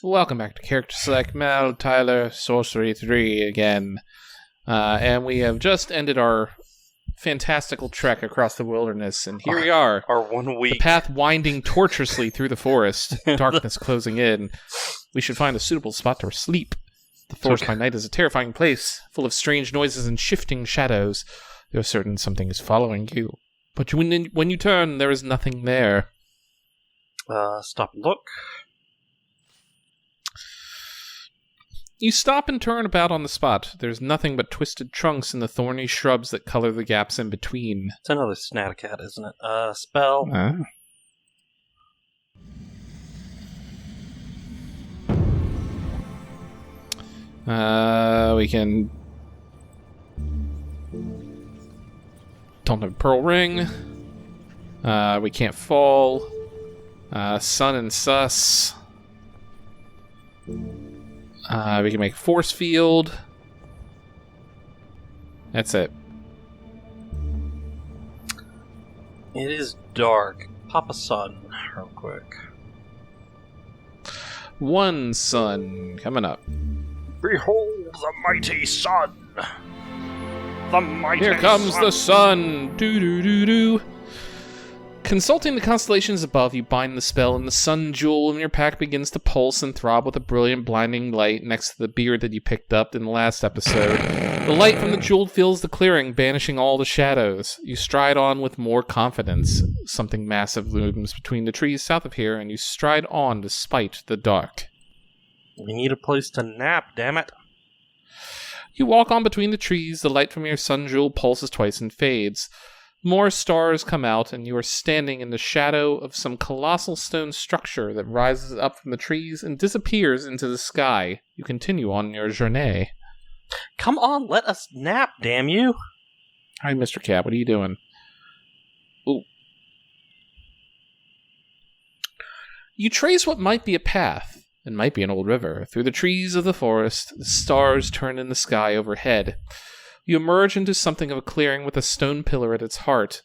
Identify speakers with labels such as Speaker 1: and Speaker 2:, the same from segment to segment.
Speaker 1: Welcome back to CharacterSelect, Mel, Tyler, Sorcery 3 again. And we have just ended our fantastical trek across the wilderness, and here we are.
Speaker 2: Our 1 week.
Speaker 1: The path winding tortuously through the forest, darkness closing in. We should find a suitable spot to sleep. The forest by night is a terrifying place, full of strange noises and shifting shadows. You're certain something is following you. But when you turn, there is nothing there.
Speaker 2: Stop and look.
Speaker 1: You stop and turn about on the spot. There's nothing but twisted trunks and the thorny shrubs that color the gaps in between.
Speaker 2: It's another Snatacat, isn't it? Spell.
Speaker 1: We can... Don't have Pearl Ring. We can't fall. Sun and Sus. We can make Force Field. That's it.
Speaker 2: It is dark. Pop a sun real quick.
Speaker 1: One sun coming up.
Speaker 2: Behold the mighty sun! The mighty
Speaker 1: Here comes
Speaker 2: sun.
Speaker 1: the sun! Doo-doo-doo-doo. Consulting the constellations above, you bind the spell, and the sun jewel in your pack begins to pulse and throb with a brilliant, blinding light next to the beard that you picked up in the last episode. The light from the jewel fills the clearing, banishing all the shadows. You stride on with more confidence. Something massive looms between the trees south of here, and you stride on despite the dark.
Speaker 2: We need a place to nap, damn it.
Speaker 1: You walk on between the trees, the light from your sun jewel pulses twice and fades. More stars come out, and you are standing in the shadow of some colossal stone structure that rises up from the trees and disappears into the sky. You continue on your journey.
Speaker 2: Come on, let us nap, damn you.
Speaker 1: Hi, Mr. Cat, what are you doing? Ooh. You trace what might be a path, and might be an old river, through the trees of the forest. The stars turn in the sky overhead. You emerge into something of a clearing with a stone pillar at its heart.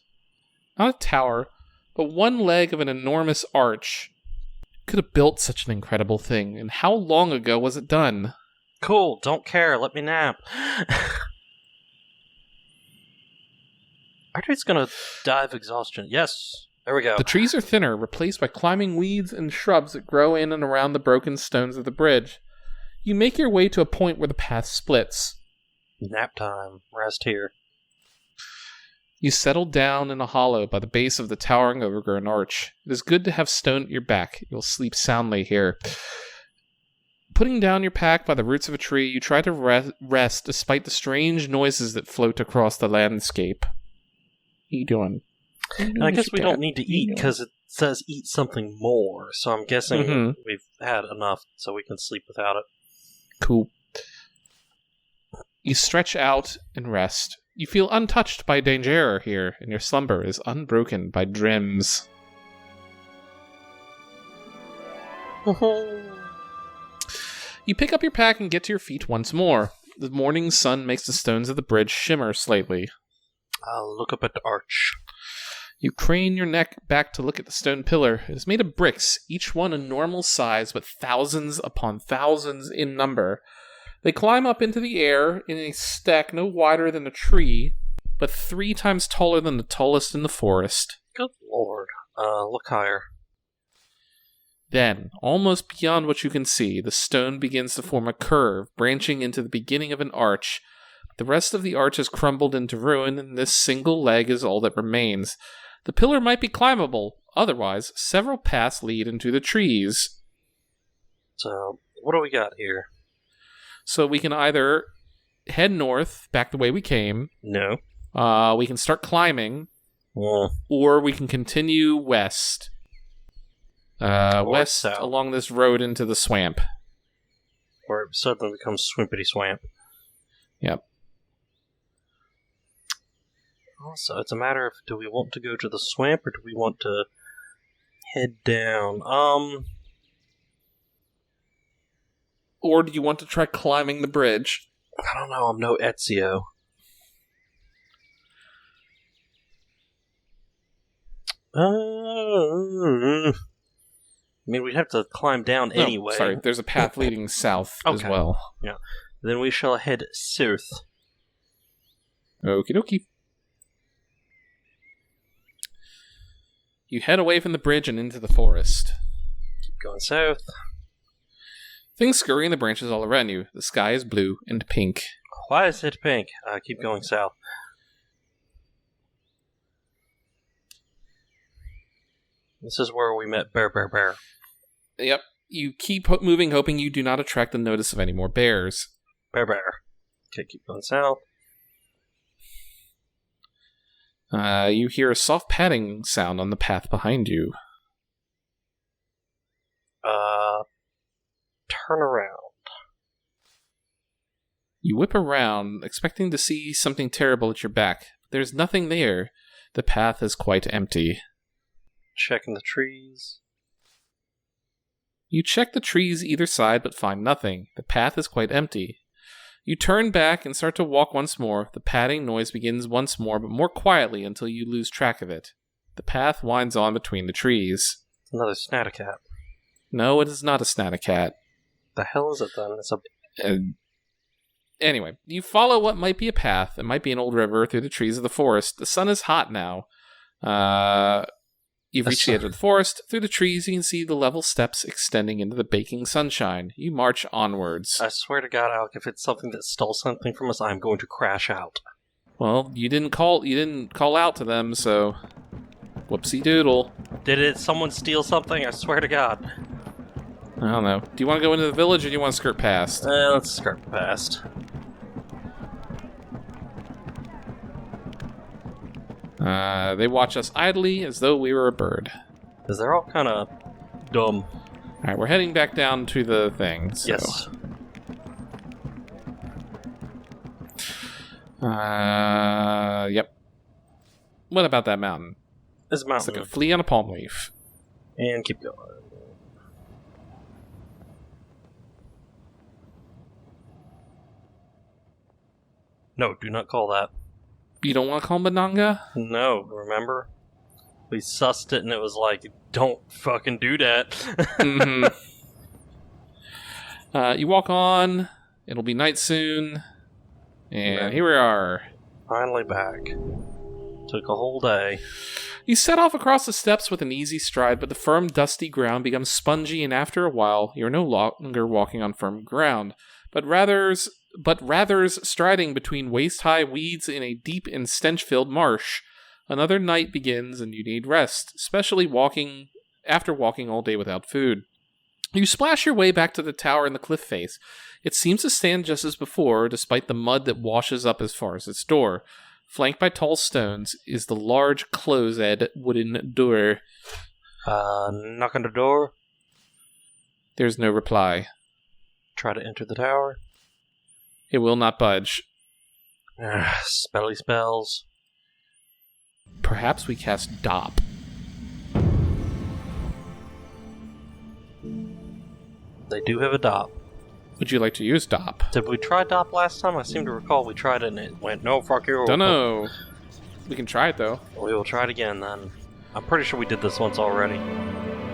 Speaker 1: Not a tower, but one leg of an enormous arch. Could have built such an incredible thing, and how long ago was it done?
Speaker 2: Cool, don't care, let me nap. Archie's gonna die of exhaustion. Yes, there we go.
Speaker 1: The trees are thinner, replaced by climbing weeds and shrubs that grow in and around the broken stones of the bridge. You make your way to a point where the path splits.
Speaker 2: Nap time. Rest here.
Speaker 1: You settle down in a hollow by the base of the towering overgrown arch. It is good to have stone at your back. You'll sleep soundly here. Putting down your pack by the roots of a tree, you try to rest despite the strange noises that float across the landscape. What are you doing?
Speaker 2: I guess we don't need to eat because it says eat something more, so I'm guessing we've had enough so we can sleep without it.
Speaker 1: Cool. You stretch out and rest. You feel untouched by danger here, and your slumber is unbroken by dreams. You pick up your pack and get to your feet once more. The morning sun makes the stones of the bridge shimmer slightly.
Speaker 2: I'll look up at the arch.
Speaker 1: You crane your neck back to look at the stone pillar. It is made of bricks, each one a normal size, but thousands upon thousands in number. They climb up into the air in a stack no wider than a tree, but 3 times taller than the tallest in the forest.
Speaker 2: Good lord. Look higher.
Speaker 1: Then, almost beyond what you can see, the stone begins to form a curve, branching into the beginning of an arch. The rest of the arch has crumbled into ruin, and this single leg is all that remains. The pillar might be climbable, otherwise, several paths lead into the trees.
Speaker 2: So, what do we got here?
Speaker 1: So we can either head north, back the way we came.
Speaker 2: No.
Speaker 1: We can start climbing.
Speaker 2: Well,
Speaker 1: Or we can continue west. West
Speaker 2: south.
Speaker 1: along this road into the swamp.
Speaker 2: or it suddenly becomes Swimpity Swamp.
Speaker 1: Yep.
Speaker 2: So it's a matter of, do we want to go to the swamp or do we want to head down?
Speaker 1: Or do you want to try climbing the bridge?
Speaker 2: I don't know, I'm no Ezio. I mean, we'd have to climb down anyway.
Speaker 1: Sorry, there's a path leading south as well.
Speaker 2: Yeah. Then we shall head south.
Speaker 1: Okie dokie. You head away from the bridge and into the forest.
Speaker 2: Keep going south.
Speaker 1: Things scurry in the branches all around you. The sky is blue and pink.
Speaker 2: Why is it pink? Keep going south. This is where we met Bear.
Speaker 1: Yep. You keep moving, hoping you do not attract the notice of any more bears.
Speaker 2: Bear. Okay, keep going south.
Speaker 1: You hear a soft padding sound on the path behind you.
Speaker 2: Turn around.
Speaker 1: You whip around, expecting to see something terrible at your back. But there's nothing there. The path is quite empty.
Speaker 2: Checking the trees.
Speaker 1: You check the trees either side, but find nothing. The path is quite empty. You turn back and start to walk once more. The padding noise begins once more, but more quietly until you lose track of it. The path winds on between the trees.
Speaker 2: Another Snatacat.
Speaker 1: No, it is not a Snatacat.
Speaker 2: The hell is it then? It's a...
Speaker 1: Anyway, you follow what might be a path. It might be an old river through the trees of the forest. The sun is hot now. You've reached the edge of the forest. Through the trees, you can see the level steps extending into the baking sunshine. You march onwards.
Speaker 2: I swear to God, Alec, if it's something that stole something from us, I'm going to crash out.
Speaker 1: Well, you didn't call out to them, so whoopsie doodle.
Speaker 2: Did someone steal something? I swear to God.
Speaker 1: I don't know. Do you want to go into the village or do you want to skirt past?
Speaker 2: Let's skirt past.
Speaker 1: They watch us idly as though we were a bird.
Speaker 2: Because they're all kind of dumb.
Speaker 1: Alright, we're heading back down to the thing, so.
Speaker 2: Yes.
Speaker 1: Yep. What about that mountain?
Speaker 2: This mountain.
Speaker 1: It's like a flea on a palm leaf.
Speaker 2: And keep going. No, do not call that.
Speaker 1: You don't want to call Bananga?
Speaker 2: No, remember? We sussed it and it was like, don't fucking do that.
Speaker 1: Mm-hmm. You walk on, it'll be night soon, and here we are.
Speaker 2: Finally back. Took a whole day.
Speaker 1: You set off across the steps with an easy stride, but the firm, dusty ground becomes spongy, and after a while, you're no longer walking on firm ground, but rather striding between waist-high weeds in a deep and stench-filled marsh. Another night begins, and you need rest, especially after walking all day without food. You splash your way back to the tower in the cliff face. It seems to stand just as before, despite the mud that washes up as far as its door. Flanked by tall stones is the large closed wooden door.
Speaker 2: Knock on the door.
Speaker 1: There's no reply.
Speaker 2: Try to enter the tower.
Speaker 1: It will not budge.
Speaker 2: Spelly spells.
Speaker 1: Perhaps we cast Dop.
Speaker 2: They do have a Dop.
Speaker 1: Would you like to use Dop?
Speaker 2: Did we try Dop last time? I seem to recall we tried it and it went, no, fuck you.
Speaker 1: Don't know. We can try it, though.
Speaker 2: We will try it again, then. I'm pretty sure we did this once already.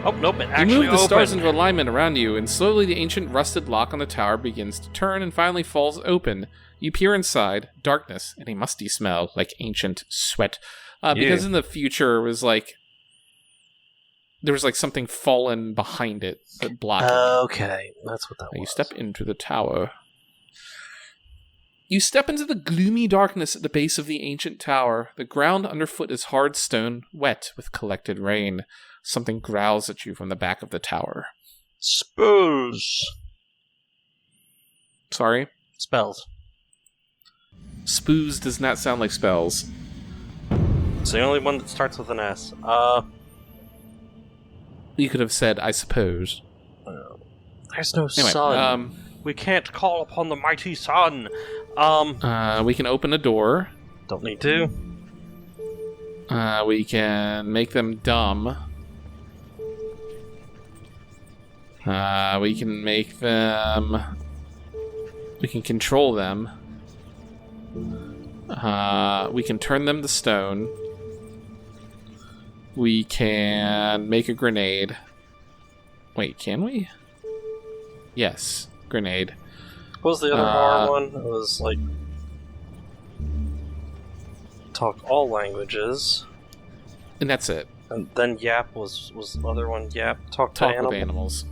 Speaker 2: Oh, nope, it actually
Speaker 1: You move the stars
Speaker 2: opened.
Speaker 1: into alignment around you, and slowly the ancient rusted lock on the tower begins to turn and finally falls open. You peer inside, darkness, and a musty smell, like ancient sweat. Because in the future, it was like... There was like something fallen behind it that blocked it.
Speaker 2: Okay, that's what that was.
Speaker 1: You step into the tower. You step into the gloomy darkness at the base of the ancient tower. The ground underfoot is hard stone, wet with collected rain. Something growls at you from the back of the tower.
Speaker 2: Spells.
Speaker 1: Sorry?
Speaker 2: Spells.
Speaker 1: Spoos does not sound like spells.
Speaker 2: It's the only one that starts with an S.
Speaker 1: You could have said, I suppose.
Speaker 2: There's no
Speaker 1: Anyway,
Speaker 2: sun. We can't call upon the mighty sun.
Speaker 1: We can open a door.
Speaker 2: Don't need to.
Speaker 1: We can make them dumb. We can make them... We can control them. We can turn them to stone. We can make a grenade. Wait, can we? Yes. Grenade.
Speaker 2: What was the other R one? It was like... talk all languages.
Speaker 1: And that's it.
Speaker 2: And then Yap was the other one. Yap, talk
Speaker 1: with animals.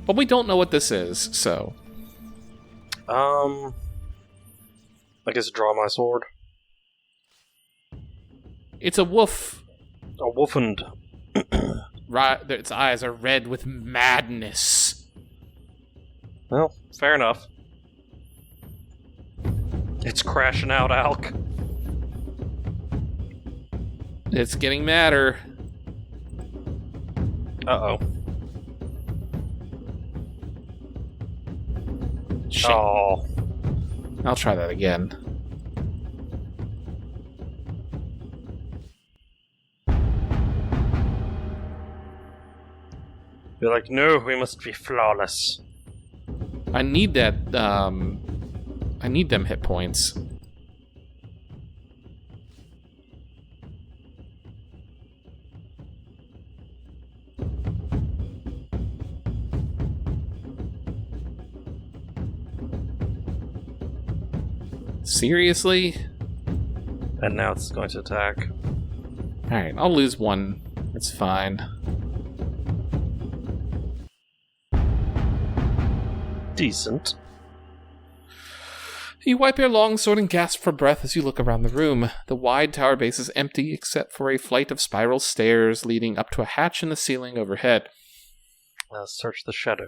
Speaker 1: But we don't know what this is, so...
Speaker 2: I guess draw my sword.
Speaker 1: It's a wolf.
Speaker 2: A woofened.
Speaker 1: Its eyes are red with madness.
Speaker 2: Well, fair enough. It's crashing out, Alk.
Speaker 1: It's getting madder.
Speaker 2: Uh-oh.
Speaker 1: Shit.
Speaker 2: Oh.
Speaker 1: I'll try that again.
Speaker 2: You're like, no, we must be flawless.
Speaker 1: I need that, I need them hit points. Seriously?
Speaker 2: And now it's going to attack.
Speaker 1: Alright, I'll lose one. It's fine.
Speaker 2: Decent.
Speaker 1: You wipe your long sword and gasp for breath as you look around the room. The wide tower base is empty except for a flight of spiral stairs leading up to a hatch in the ceiling overhead.
Speaker 2: Search the shadows.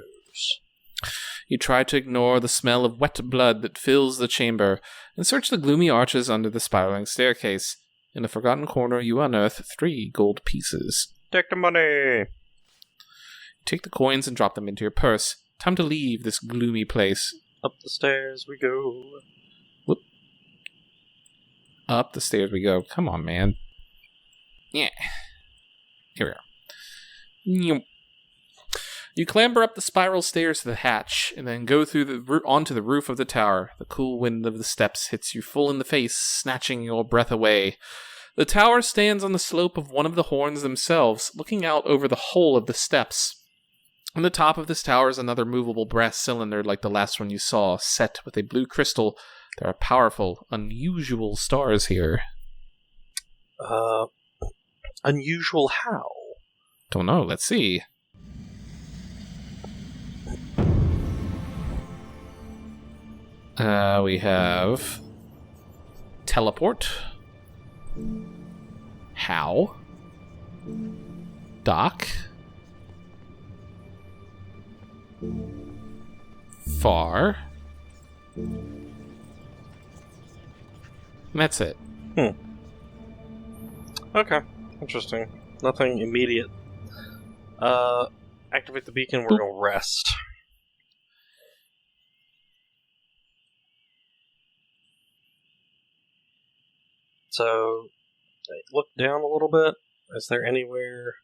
Speaker 1: You try to ignore the smell of wet blood that fills the chamber, and search the gloomy arches under the spiraling staircase. In a forgotten corner, you unearth 3 gold pieces.
Speaker 2: Take the money!
Speaker 1: Take the coins and drop them into your purse. Time to leave this gloomy place.
Speaker 2: Up the stairs we go.
Speaker 1: Whoop. Up the stairs we go. Come on, man. Yeah. Here we are. You clamber up the spiral stairs to the hatch, and then go through onto the roof of the tower. The cool wind of the steps hits you full in the face, snatching your breath away. The tower stands on the slope of one of the horns themselves, looking out over the whole of the steps. On the top of this tower is another movable brass cylinder like the last one you saw, set with a blue crystal. There are powerful, unusual stars here.
Speaker 2: Unusual how?
Speaker 1: Don't know, let's see. We have teleport, how, dock, far, and that's it.
Speaker 2: Okay, interesting. Nothing immediate. Activate the beacon, we're gonna rest. So, look down a little bit. Is there anywhere,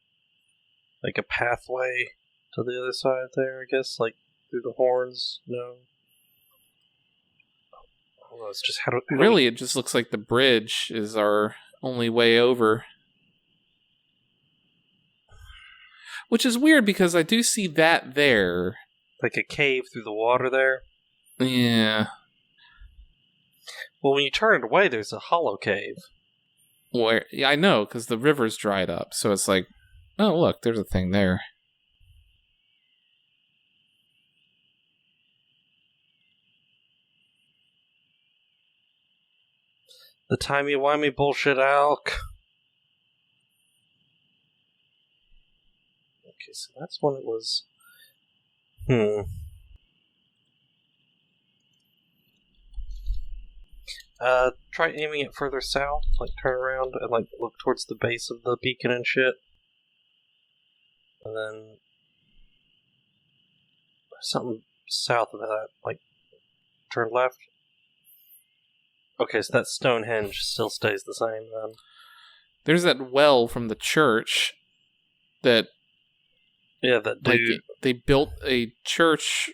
Speaker 2: like a pathway to the other side there, I guess? Like, through the horns? No? Oh, it's just how do
Speaker 1: really, it just looks like the bridge is our only way over. Which is weird, because I do see that there.
Speaker 2: Like a cave through the water there?
Speaker 1: Yeah.
Speaker 2: Well, when you turn it away, there's a hollow cave.
Speaker 1: Where? Yeah, I know, because the river's dried up. So it's like, oh, look, there's a thing there.
Speaker 2: The timey-wimey bullshit, Alk. Okay, so that's when it was... Try aiming it further south, like turn around and like look towards the base of the beacon and shit. And then something south of that, like turn left. Okay, so that Stonehenge still stays the same then.
Speaker 1: There's that well from the church that...
Speaker 2: Yeah, that dude...
Speaker 1: Like, they built a church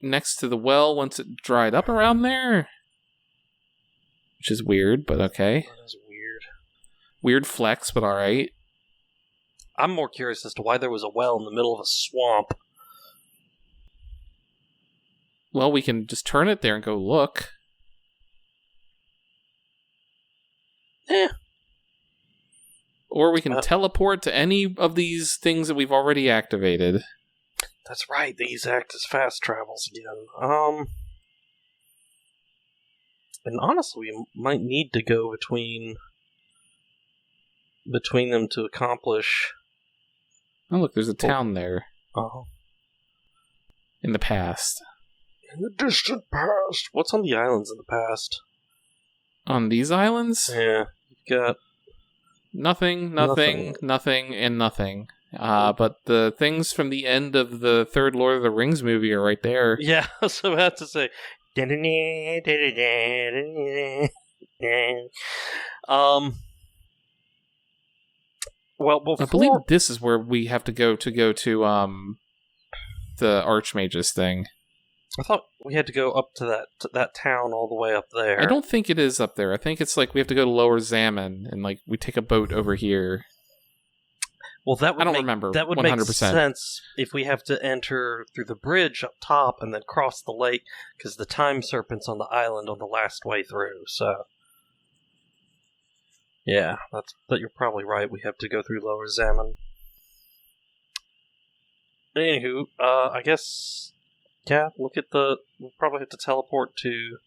Speaker 1: next to the well once it dried up around there? Which is weird, but okay.
Speaker 2: That is weird.
Speaker 1: Weird flex, but alright.
Speaker 2: I'm more curious as to why there was a well in the middle of a swamp.
Speaker 1: Well, we can just turn it there and go look. Or we can teleport to any of these things that we've already activated.
Speaker 2: That's right, these act as fast travels again. And honestly, we might need to go between them to accomplish...
Speaker 1: Oh, look, there's a town there.
Speaker 2: Oh.
Speaker 1: In the past.
Speaker 2: In the distant past. What's on the islands in the past?
Speaker 1: On these islands?
Speaker 2: Yeah, you've got...
Speaker 1: Nothing, and nothing. But the things from the end of the third Lord of the Rings movie are right there.
Speaker 2: Yeah, I was about to say... Well, before...
Speaker 1: I believe this is where we have to go to the Archmage's thing.
Speaker 2: I thought we had to go up to that town all the way up there.
Speaker 1: I don't think it is up there. I think it's like we have to go to Lower Zaman and like we take a boat over here.
Speaker 2: Well, that would
Speaker 1: remember.
Speaker 2: That would
Speaker 1: 100%.
Speaker 2: make sense if we have to enter through the bridge up top and then cross the lake, because the time serpent's on the island on the last way through. So, yeah, that you're probably right. We have to go through Lower Zaman. Anywho, I guess, yeah. We'll probably have to teleport to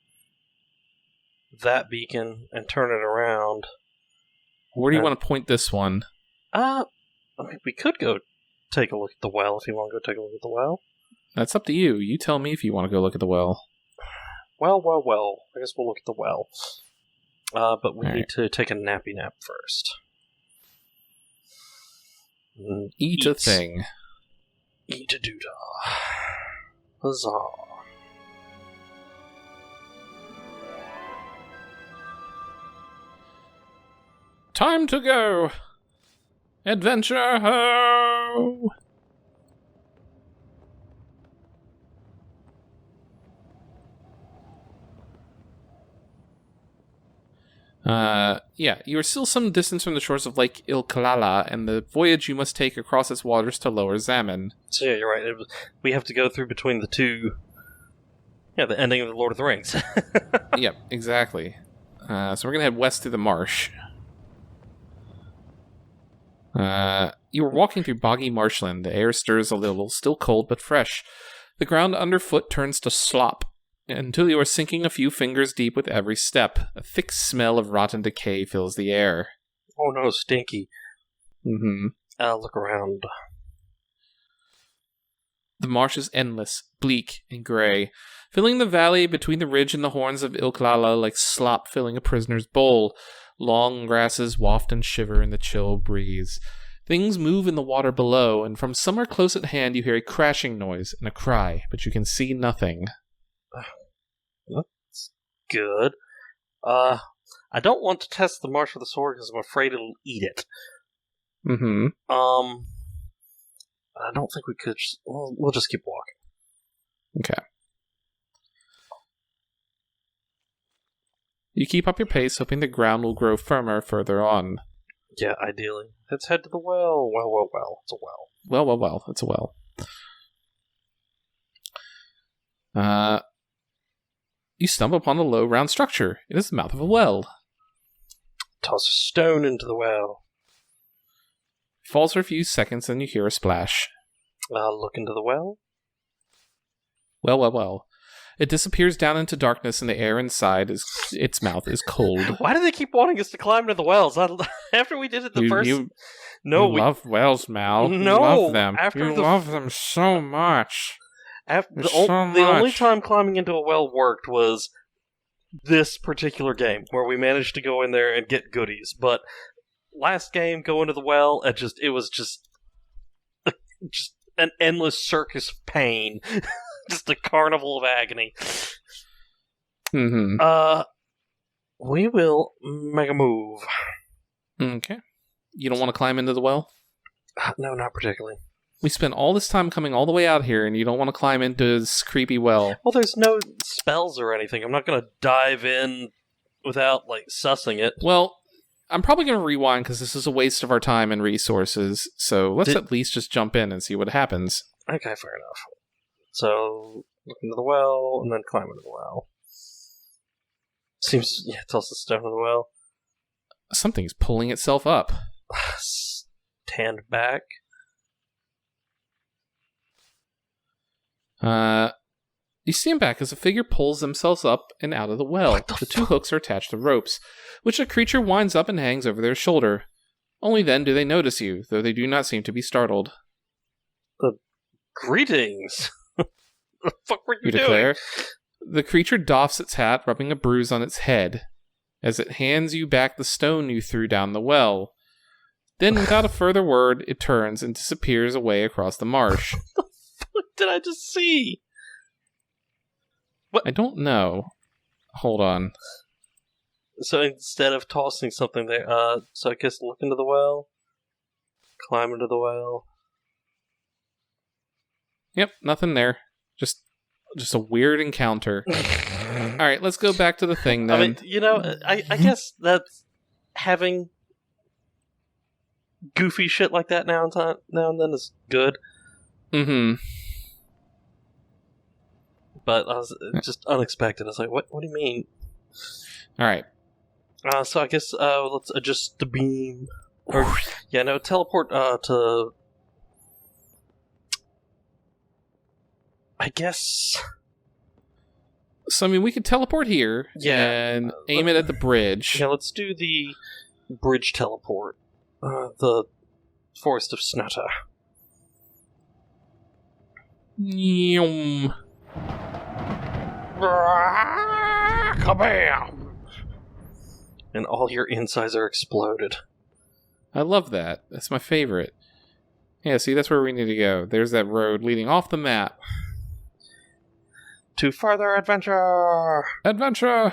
Speaker 2: that beacon and turn it around.
Speaker 1: Where do you want to point this one?
Speaker 2: I mean, we could go take a look at the well if you want to go take a look at the well.
Speaker 1: That's up to you. You tell me if you want to go look at the well.
Speaker 2: Well. I guess we'll look at the well. But we need to take a nappy nap first.
Speaker 1: Eat a thing.
Speaker 2: Eat a doodah. Huzzah.
Speaker 1: Time to go! Adventure ho! Yeah, you are still some distance from the shores of Lake Ilkalala, and the voyage you must take across its waters to Lower Zaman.
Speaker 2: So yeah, you're right. We have to go through between the two... Yeah, the ending of the Lord of the Rings.
Speaker 1: Yep, exactly. So we're gonna head west through the marsh. You are walking through boggy marshland. The air stirs a little, still cold but fresh. The ground underfoot turns to slop, until you are sinking a few fingers deep with every step. A thick smell of rotten decay fills the air.
Speaker 2: Oh no, stinky.
Speaker 1: Mm-hmm.
Speaker 2: Look around.
Speaker 1: The marsh is endless, bleak, and grey, filling the valley between the ridge and the horns of Ilklala like slop filling a prisoner's bowl. Long grasses waft and shiver in the chill breeze. Things move in the water below, and from somewhere close at hand you hear a crashing noise and a cry, but you can see nothing.
Speaker 2: That's good. I don't want to test the marsh with a sword because I'm afraid it'll eat it.
Speaker 1: Mm-hmm.
Speaker 2: I don't think we could... We'll just keep walking.
Speaker 1: Okay. You keep up your pace, hoping the ground will grow firmer further on.
Speaker 2: Yeah, ideally. Let's head to the well. Well. It's a well.
Speaker 1: Well. It's a well. You stumble upon a low, round structure. It is the mouth of a well.
Speaker 2: Toss a stone into the well.
Speaker 1: Falls for a few seconds, and you hear a splash.
Speaker 2: Look into the well.
Speaker 1: Well. It disappears down into darkness, and the air inside its mouth is cold.
Speaker 2: Why do they keep wanting us to climb to the wells? After we did it the first...
Speaker 1: You love wells, Mal.
Speaker 2: No,
Speaker 1: you love them. You love them so much.
Speaker 2: The only time climbing into a well worked was this particular game, where we managed to go in there and get goodies. But last game, go into the well, it was just an endless circus of pain. Just a carnival of agony.
Speaker 1: Mm-hmm.
Speaker 2: We will make a move.
Speaker 1: Okay. You don't want to climb into the well?
Speaker 2: No, not particularly.
Speaker 1: We spent all this time coming all the way out here, and you don't want to climb into this creepy well.
Speaker 2: Well, there's no spells or anything. I'm not going to dive in without, sussing it.
Speaker 1: Well, I'm probably going to rewind because this is a waste of our time and resources. So let's at least just jump in and see what happens.
Speaker 2: Okay, fair enough. So, look into the well, and then climb into the well. Seems, yeah, tells us to step into the well.
Speaker 1: Something's pulling itself up.
Speaker 2: Stand back.
Speaker 1: You stand back as a figure pulls themselves up and out of the well. The two hooks are attached to ropes, which the creature winds up and hangs over their shoulder. Only then do they notice you, though they do not seem to be startled.
Speaker 2: Greetings! The fuck were you doing?
Speaker 1: Declare. The creature doffs its hat, rubbing a bruise on its head, as it hands you back the stone you threw down the well. Then, without a further word, it turns and disappears away across the marsh.
Speaker 2: What the fuck did I just see? What?
Speaker 1: I don't know. Hold on.
Speaker 2: So instead of tossing something there, so I guess look into the well, climb into the well.
Speaker 1: Yep, nothing there. Just a weird encounter. Alright, let's go back to the thing then.
Speaker 2: I mean, you know, I guess that having goofy shit like that now and then is good.
Speaker 1: Mm-hmm.
Speaker 2: But I was just unexpected. I was like, what do you mean?
Speaker 1: Alright.
Speaker 2: So I guess let's adjust the beam. Or, yeah, no, teleport to... I guess...
Speaker 1: So, I mean, we could teleport here and aim it at the bridge.
Speaker 2: Yeah, let's do the bridge teleport. The Forest of Snutter.
Speaker 1: Yum.
Speaker 2: Kabam! And all your insides are exploded.
Speaker 1: I love that. That's my favorite. Yeah, see, that's where we need to go. There's that road leading off the map.
Speaker 2: To further adventure!
Speaker 1: Adventure!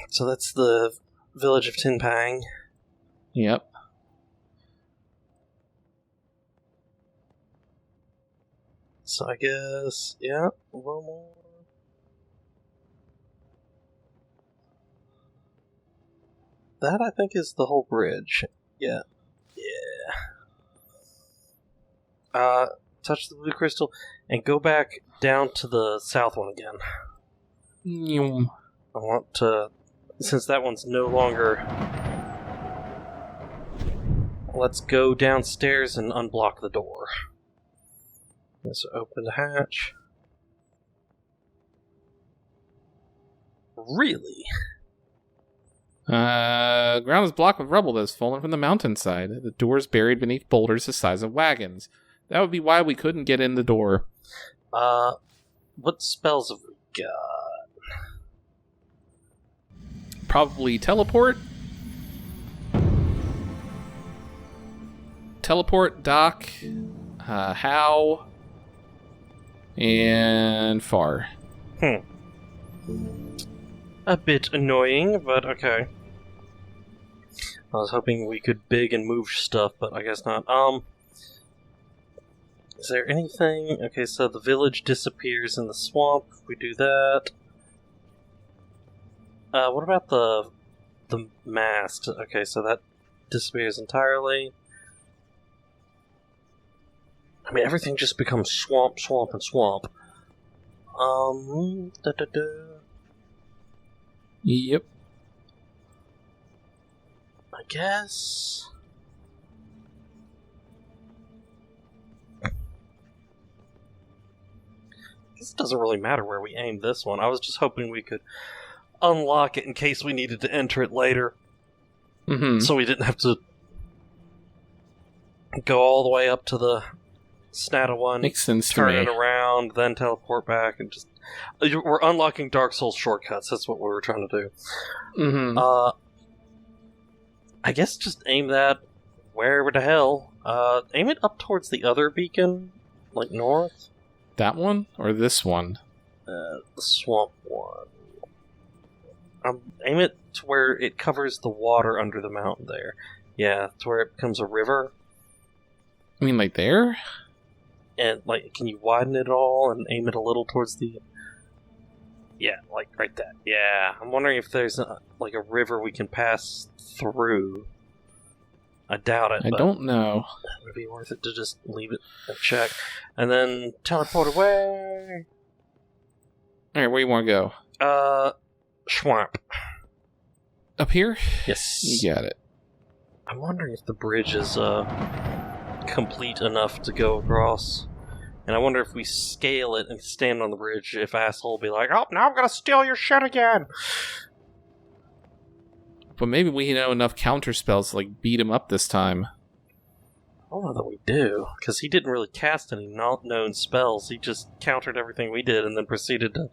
Speaker 2: So that's the village of Tinpang.
Speaker 1: Yep.
Speaker 2: So I guess, yeah, a little more. That, I think, is the whole bridge. Yeah. Touch the blue crystal, and go back down to the south one again.
Speaker 1: Yum.
Speaker 2: I want to, since that one's no longer... Let's go downstairs and unblock the door. Let's open the hatch. Really?
Speaker 1: Ground is blocked with rubble that has fallen from the mountainside. The door is buried beneath boulders the size of wagons. That would be why we couldn't get in the door.
Speaker 2: What spells have we got?
Speaker 1: Probably teleport. Teleport, dock, how, and far.
Speaker 2: A bit annoying, but okay. I was hoping we could big and move stuff, but I guess not. Is there anything? Okay, so the village disappears in the swamp. If we do that. What about the mast? Okay, so that disappears entirely. I mean, everything just becomes swamp, swamp, and swamp.
Speaker 1: Yep.
Speaker 2: I guess... This doesn't really matter where we aim this one. I was just hoping we could unlock it in case we needed to enter it later.
Speaker 1: Mm-hmm.
Speaker 2: So we didn't have to go all the way up to the Snatta one,
Speaker 1: Makes sense to
Speaker 2: turn
Speaker 1: me.
Speaker 2: it around, then teleport back, and just... We're unlocking Dark Souls shortcuts. That's what we were trying to do.
Speaker 1: Mm-hmm.
Speaker 2: I guess just aim that wherever the hell. Aim it up towards the other beacon, like north.
Speaker 1: That one? Or this one?
Speaker 2: The swamp one. Aim it to where it covers the water under the mountain there. Yeah, to where it becomes a river.
Speaker 1: I mean, like there?
Speaker 2: And, like, can you widen it all and aim it a little towards the... Yeah, like right there. Yeah, I'm wondering if there's a river we can pass through. I doubt it.
Speaker 1: I don't know.
Speaker 2: It would be worth it to just leave it and check, and then teleport away.
Speaker 1: All right, where you want to
Speaker 2: go? Swamp.
Speaker 1: Up here?
Speaker 2: Yes.
Speaker 1: You got it.
Speaker 2: I'm wondering if the bridge is complete enough to go across. And I wonder if we scale it and stand on the bridge, if asshole will be like, oh, now I'm gonna steal your shit again!
Speaker 1: But maybe we know enough counter spells to beat him up this time.
Speaker 2: I don't know that we do, because he didn't really cast any known spells. He just countered everything we did and then proceeded to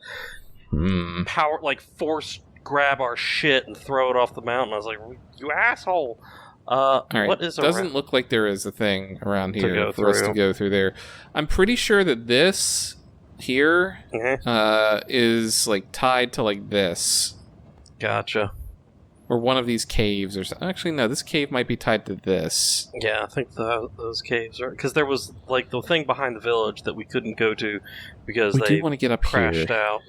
Speaker 2: force grab our shit and throw it off the mountain. I was like, you asshole!
Speaker 1: All right.
Speaker 2: What is
Speaker 1: doesn't look like there is a thing around here for us to go through there. I'm pretty sure that this here is tied to this.
Speaker 2: Gotcha.
Speaker 1: Or one of these caves, or something. Actually, no, this cave might be tied to this.
Speaker 2: Yeah, I think those caves are, because there was the thing behind the village that we couldn't go to because
Speaker 1: we do want to get up
Speaker 2: crashed
Speaker 1: here.
Speaker 2: out.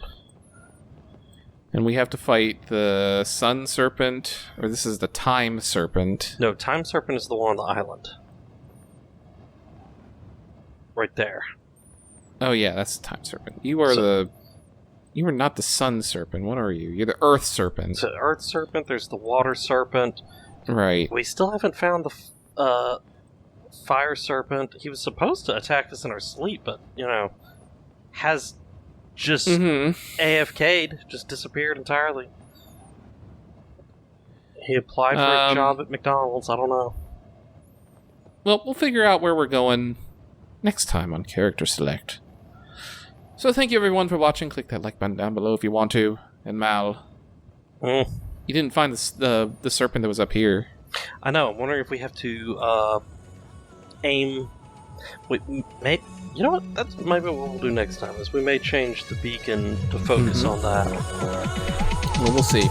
Speaker 1: And we have to fight the Sun Serpent, or this is the Time Serpent.
Speaker 2: No, Time Serpent is the one on the island. Right there.
Speaker 1: Oh yeah, that's the Time Serpent. You are You are not the Sun Serpent. What are you? You're the Earth Serpent.
Speaker 2: The Earth Serpent, there's the Water Serpent.
Speaker 1: Right.
Speaker 2: We still haven't found the Fire Serpent. He was supposed to attack us in our sleep, but, has just AFK'd, just disappeared entirely. He applied for a job at McDonald's, I don't know.
Speaker 1: Well, we'll figure out where we're going next time on Character Select. So thank you everyone for watching. Click that like button down below if you want to. And Mal, you didn't find the serpent that was up here.
Speaker 2: I know, I'm wondering if we have to aim... Wait, you know what? That's maybe what we'll do next time, is we may change the beacon to focus on that.
Speaker 1: Well, we'll see.